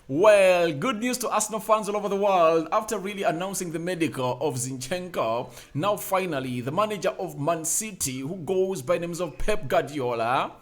Well, good news to Arsenal fans all over the world. After really announcing the medical of Zinchenko, now finally the manager of Man City, who goes by the names of Pep Guardiola,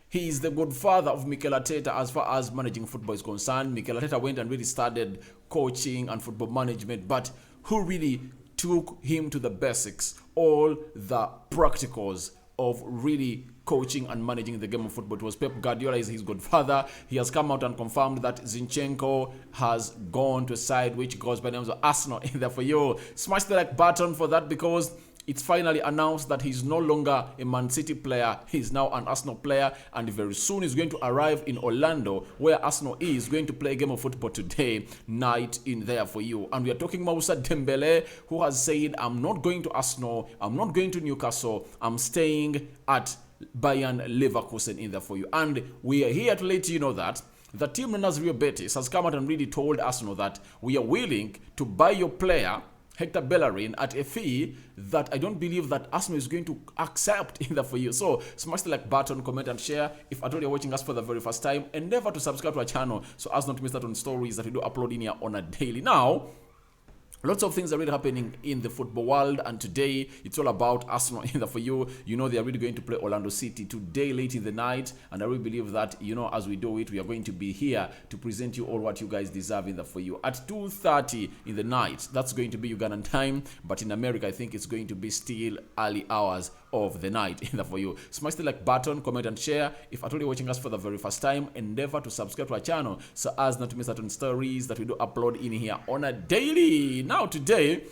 he is the godfather of Mikel Arteta as far as managing football is concerned. Mikel Arteta went and really started coaching and football management, but who really took him to the basics, all the practicals of really coaching and managing the game of football? It was Pep Guardiola, is his godfather. He has come out and confirmed that Zinchenko has gone to a side which goes by the name of Arsenal. There for you. Smash the like button for that, because it's finally announced that he's no longer a Man City player. He's now an Arsenal player, and very soon he's going to arrive in Orlando, where Arsenal is going to play a game of football today night in there for you. And we are talking Mousa Diaby, who has said, I'm not going to Arsenal, I'm not going to Newcastle, I'm staying at Bayern Leverkusen in there for you. And we are here to let you know that the team known as Real Betis has come out and really told Arsenal that we are willing to buy your player Hector Bellerin at a fee that I don't believe that Arsenal is going to accept in that for you. So smash the like button, comment and share. If at all you're watching us for the very first time, endeavor to subscribe to our channel so as not to miss out on stories that we do upload in here on a daily. Now, lots of things are really happening in the football world, and today it's all about Arsenal in the for you. You know, they are really going to play Orlando City today late in the night, and I really believe that, you know, as we do it, we are going to be here to present you all what you guys deserve in the for you at 2:30 in the night. That's going to be Ugandan time, but in America I think it's going to be still early hours of the night in the for you. Smash the like button, comment and share. If at all you're watching us for the very first time, endeavor to subscribe to our channel so as not to miss out on stories that we do upload in here on a daily. Now today,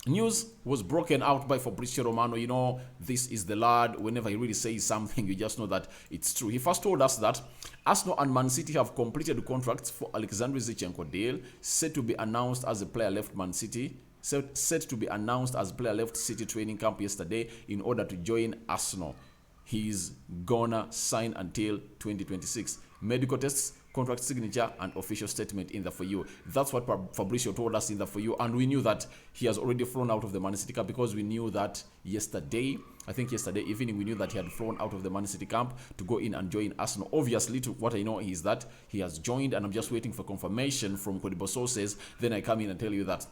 news was broken out by Fabrizio Romano. You know, this is the lad. Whenever he really says something, you just know that it's true. He first told us that Arsenal and Man City have completed contracts for Alexander Zinchenko deal, set to be announced as a player left Man City. Set to be announced as player left City training camp yesterday in order to join Arsenal. He's gonna sign until 2026. Medical tests, contract signature, and official statement in the for you. That's what Fabrizio told us in the for you, and we knew that he has already flown out of the Man City camp, because we knew that yesterday evening, we knew that he had flown out of the Man City camp to go in and join Arsenal. Obviously, to what I know is that he has joined, and I'm just waiting for confirmation from credible sources. Then I come in and tell you that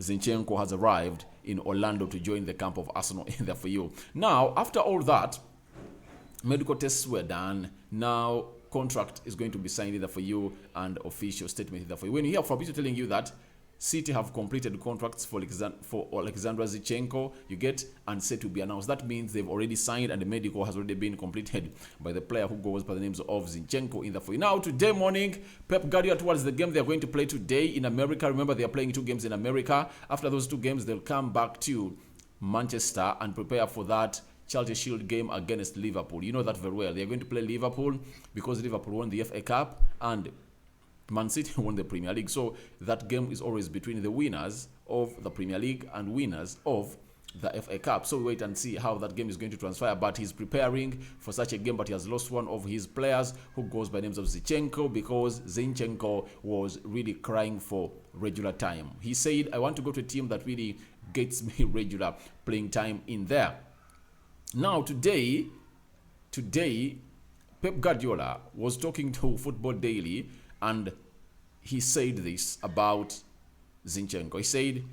Zinchenko has arrived in Orlando to join the camp of Arsenal in there for you. Now, after all that, medical tests were done. Now, contract is going to be signed either for you and official statement either for you. When you hear Fabrizio telling you that City have completed contracts for Alexander Zinchenko, you get, and set to be announced, that means they've already signed and the medical has already been completed by the player who goes by the names of Zinchenko in the for you. Now, today morning, Pep Guardiola towards the game they're going to play today in America. Remember, they are playing 2 games in America. After those 2 games, they'll come back to Manchester and prepare for that Charity Shield game against Liverpool. You know that very well. They're going to play Liverpool because Liverpool won the FA Cup and Man City won the Premier League. So that game is always between the winners of the Premier League and winners of the FA Cup. So we wait and see how that game is going to transpire. But he's preparing for such a game, but he has lost one of his players who goes by names of Zinchenko, because Zinchenko was really crying for regular time. He said, I want to go to a team that really gets me regular playing time in there. Now today, Pep Guardiola was talking to Football Daily, and he said this about Zinchenko. He said,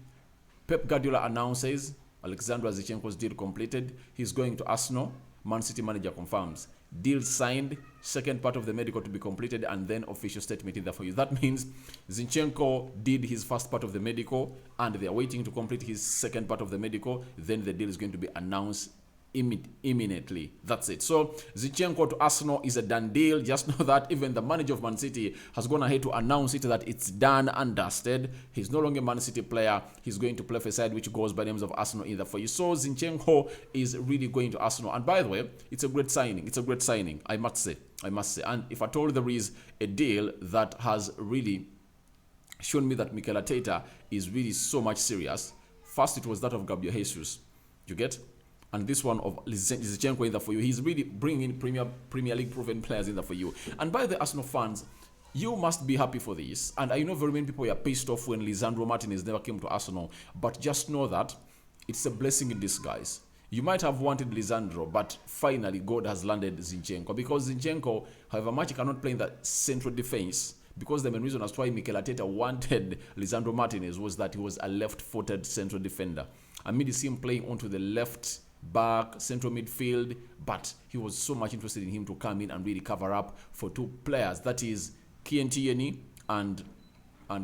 Pep Guardiola announces Alexander Zinchenko's deal completed. He's going to Arsenal. Man City manager confirms. Deal signed. Second part of the medical to be completed, and then official statement in there for you. That means Zinchenko did his first part of the medical, and they are waiting to complete his second part of the medical. Then the deal is going to be announced imminently. That's it. So Zinchenko to Arsenal is a done deal. Just know that even the manager of Man City has gone ahead to announce it, that it's done and dusted. He's no longer a Man City player. He's going to play for a side which goes by names of Arsenal either for you. So Zinchenko is really going to Arsenal, and by the way, it's a great signing. It's a great signing, I must say. And if at all there is a deal that has really shown me that Mikel Arteta is really so much serious, first it was that of Gabriel Jesus. You get? And this one of Zinchenko in there for you. He's really bringing in Premier League proven players in there for you. And by the Arsenal fans, you must be happy for this. And I know very many people were pissed off when Lisandro Martinez never came to Arsenal. But just know that it's a blessing in disguise. You might have wanted Lisandro, but finally God has landed Zinchenko. Because Zinchenko, however much he cannot play in that central defense, because the main reason as to why Mikel Arteta wanted Lisandro Martinez was that he was a left-footed central defender. Amid him playing onto the left back, central midfield, but he was so much interested in him to come in and really cover up for two players, that is Kieran Tierney and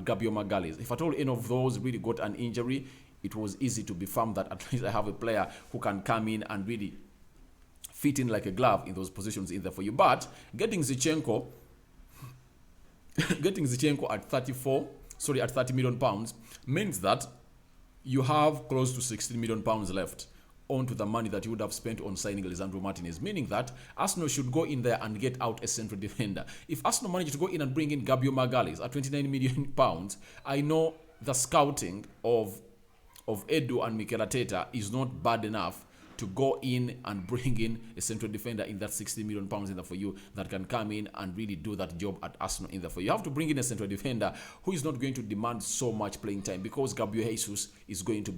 Gabriel Magalhaes. If at all any of those really got an injury, it was easy to be firm that at least I have a player who can come in and really fit in like a glove in those positions in there for you. But getting Zinchenko at 30 million pounds means that you have close to 16 million pounds left onto the money that you would have spent on signing Lisandro Martinez, meaning that Arsenal should go in there and get out a central defender. If Arsenal manage to go in and bring in Gabriel Magalhaes at 29 million pounds, I know the scouting of Edu and Mikel Arteta is not bad enough to go in and bring in a central defender in that 60 million pounds in there for you that can come in and really do that job at Arsenal in there for you. You have to bring in a central defender who is not going to demand so much playing time, because Gabriel Magalhaes is going to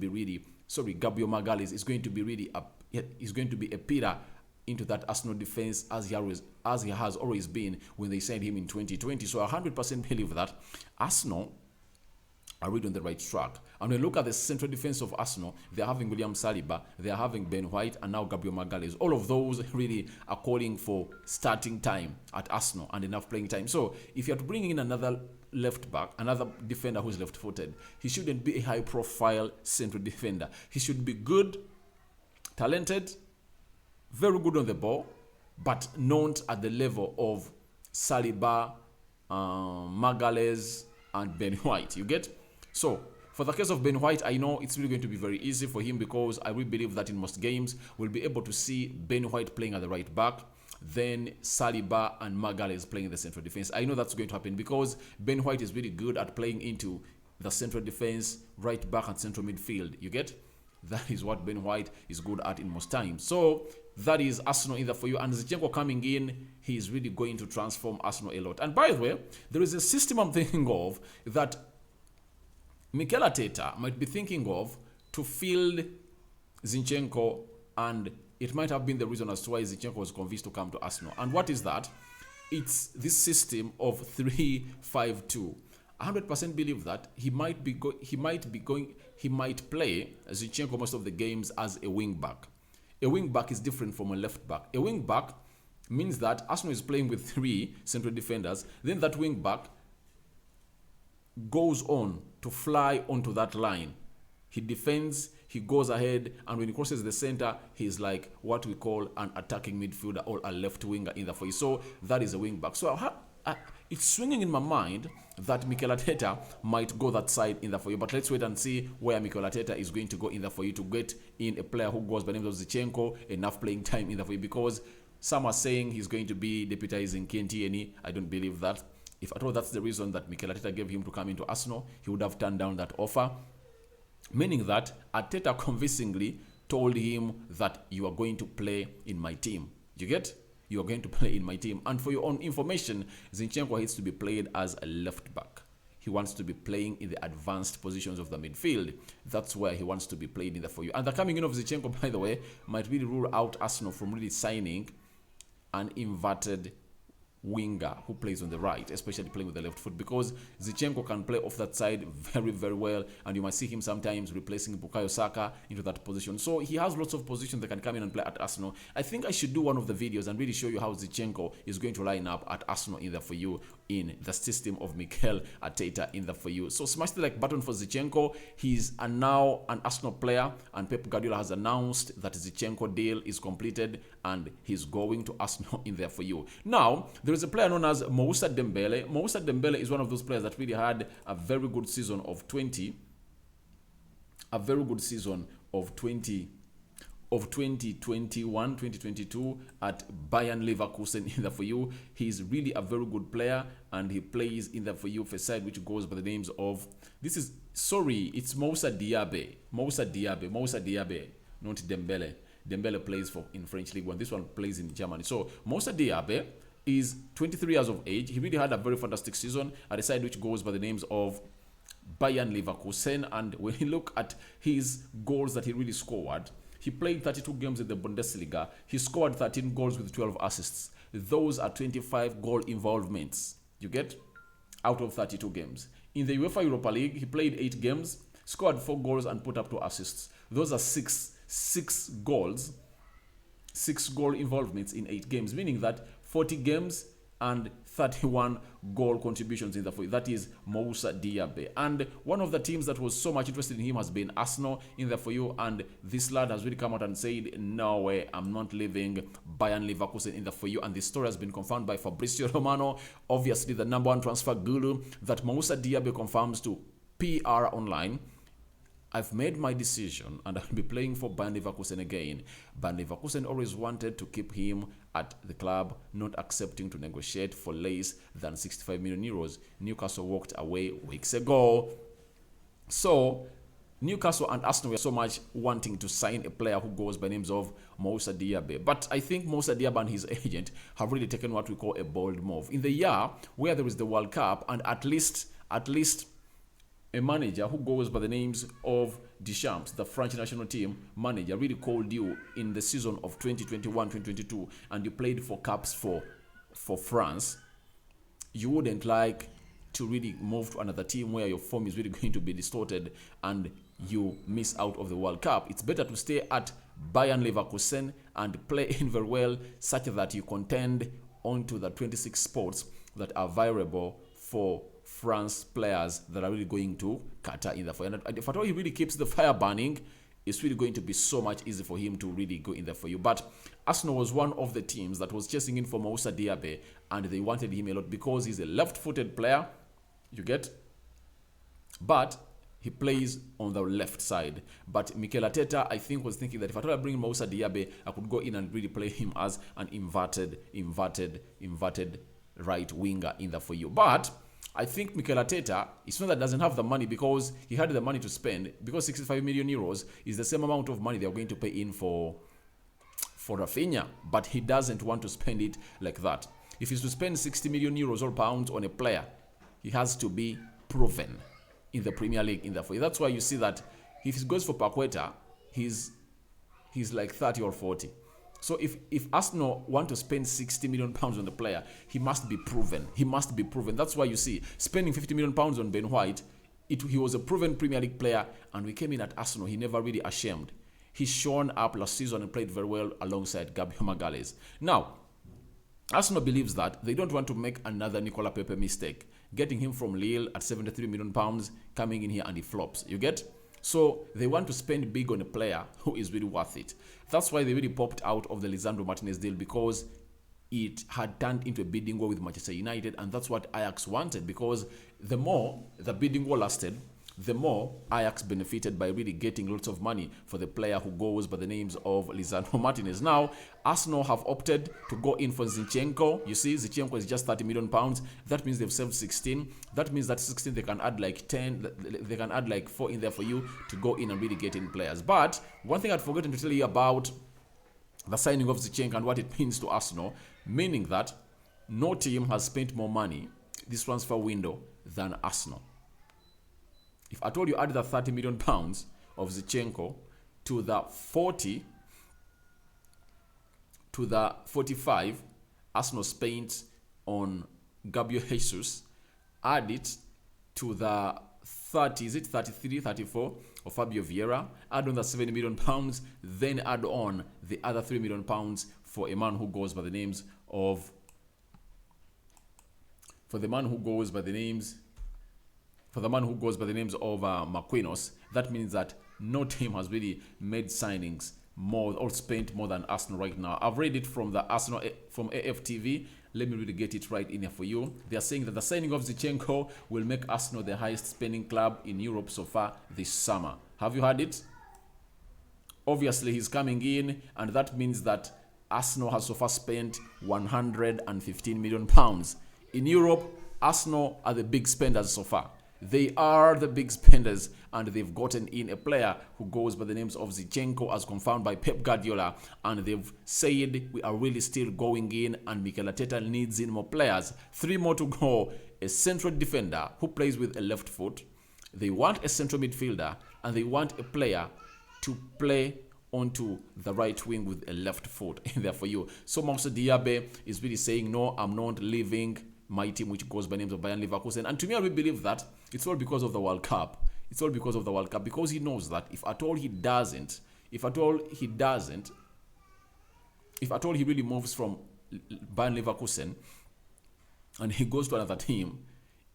be really a pillar into that Arsenal defense as he has always been when they signed him in 2020. So I 100% believe that Arsenal are really on the right track. And when you look at the central defense of Arsenal, they're having William Saliba, they're having Ben White, and now Gabriel Magalhaes. All of those really are calling for starting time at Arsenal and enough playing time. So if you have to bring in another left back, another defender who's left-footed, he shouldn't be a high-profile central defender. He should be good, talented, very good on the ball, but not at the level of Saliba, Magalhaes, and Ben White. You get? So, for the case of Ben White, I know it's really going to be very easy for him, because I really believe that in most games, we'll be able to see Ben White playing at the right back, then Saliba and Magalhaes playing in the central defense. I know that's going to happen because Ben White is really good at playing into the central defense, right back, and central midfield. You get? That is what Ben White is good at in most times. So, that is Arsenal in there for you. And Zinchenko coming in, he is really going to transform Arsenal a lot. And by the way, there is a system I'm thinking of that Mikel Arteta might be thinking of to field Zinchenko, and it might have been the reason as to why Zinchenko was convinced to come to Arsenal. And what is that? It's this system of 3-5-2. 100% believe that he might play Zinchenko most of the games as a wing back. A wing back is different from a left back. A wing back means that Arsenal is playing with 3 central defenders. Then that wing back goes on to fly onto that line. He defends, he goes ahead, and when he crosses the center, he's like what we call an attacking midfielder or a left winger in the field. So that is a wing back. So it's swinging in my mind that Mikel Arteta might go that side in the for you. But let's wait and see where Mikel Arteta is going to go in the for you to get in a player who goes by the name of Zinchenko enough playing time in the for you, because some are saying he's going to be deputizing Kieran Tierney. I don't believe that. If at all that's the reason that Mikel Arteta gave him to come into Arsenal, he would have turned down that offer. Meaning that Arteta convincingly told him that you are going to play in my team. You get? You are going to play in my team. And for your own information, Zinchenko needs to be played as a left back. He wants to be playing in the advanced positions of the midfield. That's where he wants to be played in the for you. And the coming in of Zinchenko, by the way, might really rule out Arsenal from really signing an inverted winger who plays on the right, especially playing with the left foot, because Zinchenko can play off that side very, very well, and you might see him sometimes replacing Bukayo Saka into that position. So he has lots of positions that can come in and play at Arsenal. I think I should do one of the videos and really show you how Zinchenko is going to line up at Arsenal in there for you in the system of Mikel Arteta in there for you. So smash the like button for Zinchenko. He's now an Arsenal player, and Pep Guardiola has announced that Zinchenko deal is completed and he's going to Arsenal in there for you. Now, there is a player known as Mousa Dembele. Mousa Dembele is one of those players that really had a very good season of 2021, 2022 at Bayern Leverkusen in there for you. He's really a very good player, and he plays in there for you for a side which goes by the names of, it's Mousa Diaby, not Dembele. Dembele plays in French League 1. This one plays in Germany. So Mousa Diaby is 23 years of age. He really had a very fantastic season at a side which goes by the names of Bayern Leverkusen. And when you look at his goals that he really scored, he played 32 games in the Bundesliga. He scored 13 goals with 12 assists. Those are 25 goal involvements. You get? out of 32 games. In the UEFA Europa League, he played 8 games, scored 4 goals and put up 2 assists. Those are six goals, 6 goal involvements in 8 games, meaning that 40 games and 31 goal contributions in the four. That is Mousa Diaby. And one of the teams that was so much interested in him has been Arsenal in the for you. And this lad has really come out and said, no way, I'm not leaving Bayern Leverkusen in the for you. And this story has been confirmed by Fabrizio Romano, obviously the number 1 transfer guru, that Mousa Diaby confirms to PR Online. I've made my decision and I'll be playing for Bayern Leverkusen again. Bayern Leverkusen always wanted to keep him at the club, not accepting to negotiate for less than 65 million euros. Newcastle walked away weeks ago. So Newcastle and Arsenal were so much wanting to sign a player who goes by names of Mousa Diaby. But I think Mousa Diaby and his agent have really taken what we call a bold move. In the year where there is the World Cup and at least a manager who goes by the names of Deschamps, the French national team manager, really called you in the season of 2021-2022 and you played for caps for France, you wouldn't like to really move to another team where your form is really going to be distorted and you miss out of the World Cup. It's better to stay at Bayern Leverkusen and play in very well such that you contend onto the 26 spots that are viable for France players that are really going to Qatar in the fire. And if at all he really keeps the fire burning, it's really going to be so much easy for him to really go in there for you. But Arsenal was one of the teams that was chasing in for Mousa Diaby and they wanted him a lot because he's a left-footed player, you get? But he plays on the left side. But Mikel Arteta, I think, was thinking that if at all I bring Mousa Diaby, I could go in and really play him as an inverted right winger in there for you. But I think Mikel Arteta is one that doesn't have the money because he had the money to spend, because 65 million euros is the same amount of money they're going to pay in for Rafinha, but he doesn't want to spend it like that. If he's to spend 60 million euros or pounds on a player, he has to be proven in the Premier League in the for. That's why you see that if he goes for Paqueta, he's like 30 or 40. So if Arsenal want to spend 60 million pounds on the player, he must be proven. He must be proven. That's why you see spending 50 million pounds on Ben White, he was a proven Premier League player, and we came in at Arsenal. He never really ashamed. He's shown up last season and played very well alongside Gabriel Magalhaes. Now, Arsenal believes that they don't want to make another Nicolas Pepe mistake, getting him from Lille at 73 million pounds, coming in here and he flops. You get? So they want to spend big on a player who is really worth it. That's why they really popped out of the Lisandro Martinez deal, because it had turned into a bidding war with Manchester United, and that's what Ajax wanted, because the more the bidding war lasted, the more Ajax benefited by really getting lots of money for the player who goes by the names of Lisandro Martinez. Now, Arsenal have opted to go in for Zinchenko. You see, Zinchenko is just 30 million pounds. That means they've saved 16. That means that 16 they can add like 10. They can add like 4 in there for you to go in and really get in players. But one thing I'd forgotten to tell you about the signing of Zinchenko and what it means to Arsenal, meaning that no team has spent more money this transfer window than Arsenal. If I told you add the 30 million pounds of Zinchenko to the 40, to the 45 Arsenal spent on Gabriel Jesus, add it to the 30, is it 33, 34 of Fabio Vieira, add on the 70 million pounds, then add on the other 3 million pounds for a man who goes by the names of Marquinhos. That means that no team has really made signings more or spent more than Arsenal right now. I've read it from the Arsenal from AFTV. Let me really get it right in here for you. They are saying that the signing of Zinchenko will make Arsenal the highest spending club in Europe so far this summer. Have you heard it? Obviously, he's coming in, and that means that Arsenal has so far spent 115 million pounds. In Europe, Arsenal are the big spenders so far. They are the big spenders, and they've gotten in a player who goes by the names of Zinchenko, as confirmed by Pep Guardiola, and they've said we are really still going in, and Mikel Arteta needs in more players. 3 more to go. A central defender who plays with a left foot. They want a central midfielder, and they want a player to play onto the right wing with a left foot in there for you. So Mousa Diaby is really saying, no, I'm not leaving my team, which goes by names of Bayern Leverkusen. And to me, I really believe that it's all because of the World Cup. It's all because of the World Cup, because he knows that if at all he really moves from Bayern Leverkusen and he goes to another team,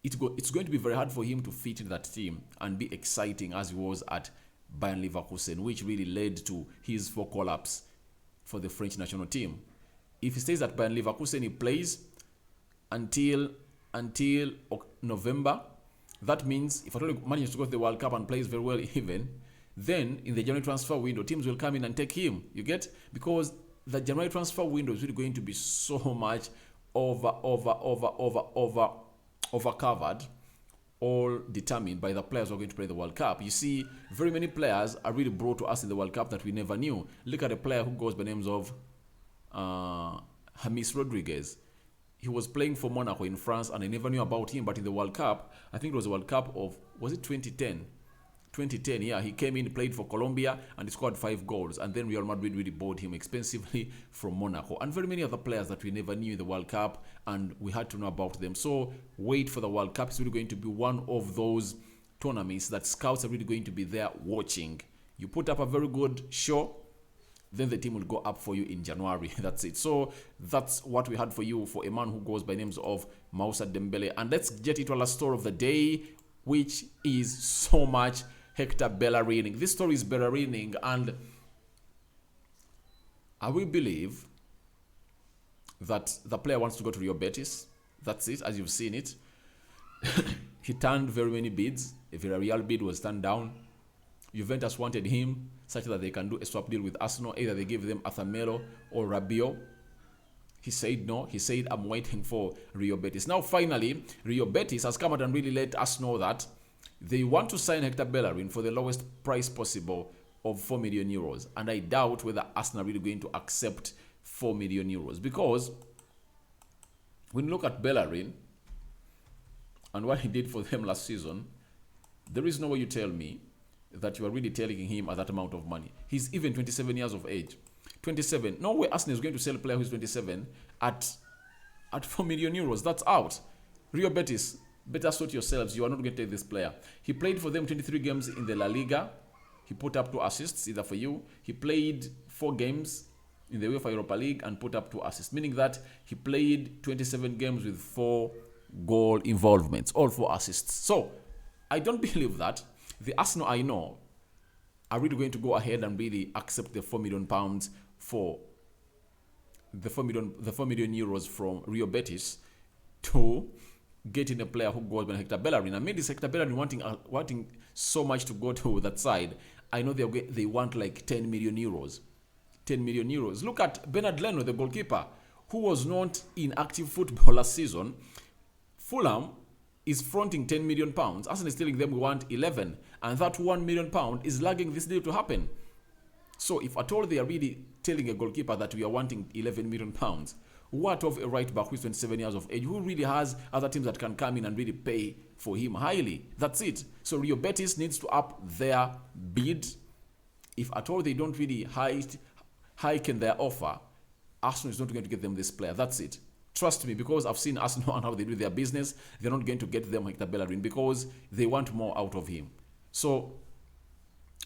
it's going to be very hard for him to fit in that team and be exciting as he was at Bayern Leverkusen, which really led to his collapse for the French national team. If he stays at Bayern Leverkusen, he plays until November. That means if at all he manages to go to the World Cup and plays very well even, then in the January transfer window, teams will come in and take him. You get? Because the January transfer window is really going to be so much overcovered, all determined by the players who are going to play the World Cup. You see, very many players are really brought to us in the World Cup that we never knew. Look at a player who goes by names of James Rodriguez. He was playing for Monaco in France, and I never knew about him. But in the World Cup, I think it was the World Cup of, was it 2010? 2010, yeah. He came in, played for Colombia, and he scored 5 goals. And then Real Madrid really bought him expensively from Monaco. And very many other players that we never knew in the World Cup, and we had to know about them. So wait for the World Cup. It's really going to be one of those tournaments that scouts are really going to be there watching. You put up a very good show, then the team will go up for you in January. That's it. So that's what we had for you for a man who goes by names of Mousa Diaby. And let's get into our last story of the day, which is so much Hector Bellerin. This story is Bellerin, and I will believe that the player wants to go to Real Betis. That's it, as you've seen it. He turned very many bids. A Villarreal bid was turned down. Juventus wanted him such that they can do a swap deal with Arsenal. Either they give them Athamelo or Rabiot. He said no. He said, I'm waiting for Real Betis. Now, finally, Real Betis has come out and really let us know that they want to sign Hector Bellerin for the lowest price possible of 4 million euros. And I doubt whether Arsenal are really going to accept 4 million euros. Because when you look at Bellerin and what he did for them last season, there is no way you tell me that you are really telling him at that amount of money. He's even 27 years of age. 27. No way Arsenal is going to sell a player who's 27 at 4 million euros. That's out. Real Betis, better sort yourselves. You are not going to take this player. He played for them 23 games in the La Liga. He put up 2 assists, either for you. He played 4 games in the UEFA Europa League and put up 2 assists, meaning that he played 27 games with 4 goal involvements, all 4 assists. So, I don't believe that the Arsenal I know are really going to go ahead and really accept the £4 million for the 4 million euros from Real Betis to get in a player who goes by Hector Bellerin. I mean, this Hector Bellerin wanting so much to go to that side. I know they want like 10 million euros. 10 million euros. Look at Bernard Leno, the goalkeeper, who was not in active football last season. Fulham is fronting 10 million pounds. Arsenal is telling them we want 11. And that £1 million is lagging this deal to happen. So if at all they are really telling a goalkeeper that we are wanting 11 million pounds, what of a right back who is 27 years of age, who really has other teams that can come in and really pay for him highly? That's it. So Real Betis needs to up their bid. If at all they don't really hike in their offer, Arsenal is not going to get them this player. That's it. Trust me, because I've seen Arsenal and how they do their business. They're not going to get them Hector Bellerin because they want more out of him. So,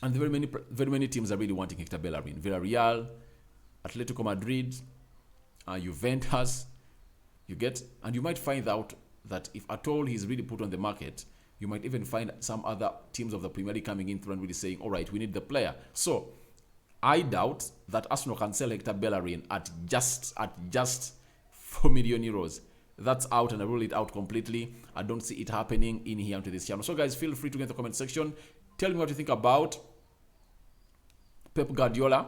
and very many teams are really wanting Hector Bellerin. Villarreal, Atletico Madrid, Juventus, you get, and you might find out that if at all he's really put on the market, you might even find some other teams of the Premier League coming in through and really saying, all right, we need the player. So, I doubt that Arsenal can sell Hector Bellerin at just 4 million euros. That's out, and I rule it out completely. I don't see it happening in here onto this channel. So guys, feel free to get in the comment section. Tell me what you think about Pep Guardiola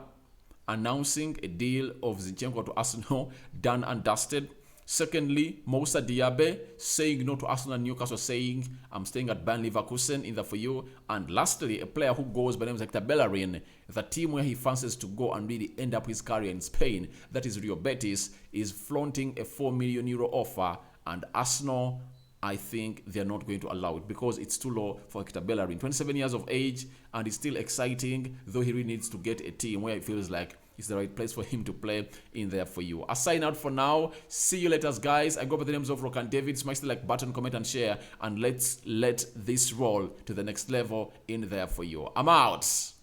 announcing a deal of Zinchenko to Arsenal, done and dusted. Secondly, Mousa Diaby saying no to Arsenal and Newcastle, saying I'm staying at Bayern Leverkusen, in there for you. And lastly, a player who goes by the name of Hector Bellerin, the team where he fancies to go and really end up his career in Spain, that is Real Betis, is flaunting a 4 million euro offer, and Arsenal, I think they're not going to allow it because it's too low for Hector Bellerin. 27 years of age, and it's still exciting, though he really needs to get a team where he feels like is the right place for him to play in there for you. I sign out for now. See you later, guys. I go by the names of Rokani David. Smash the like button, comment, and share, and let's let this roll to the next level in there for you. I'm out.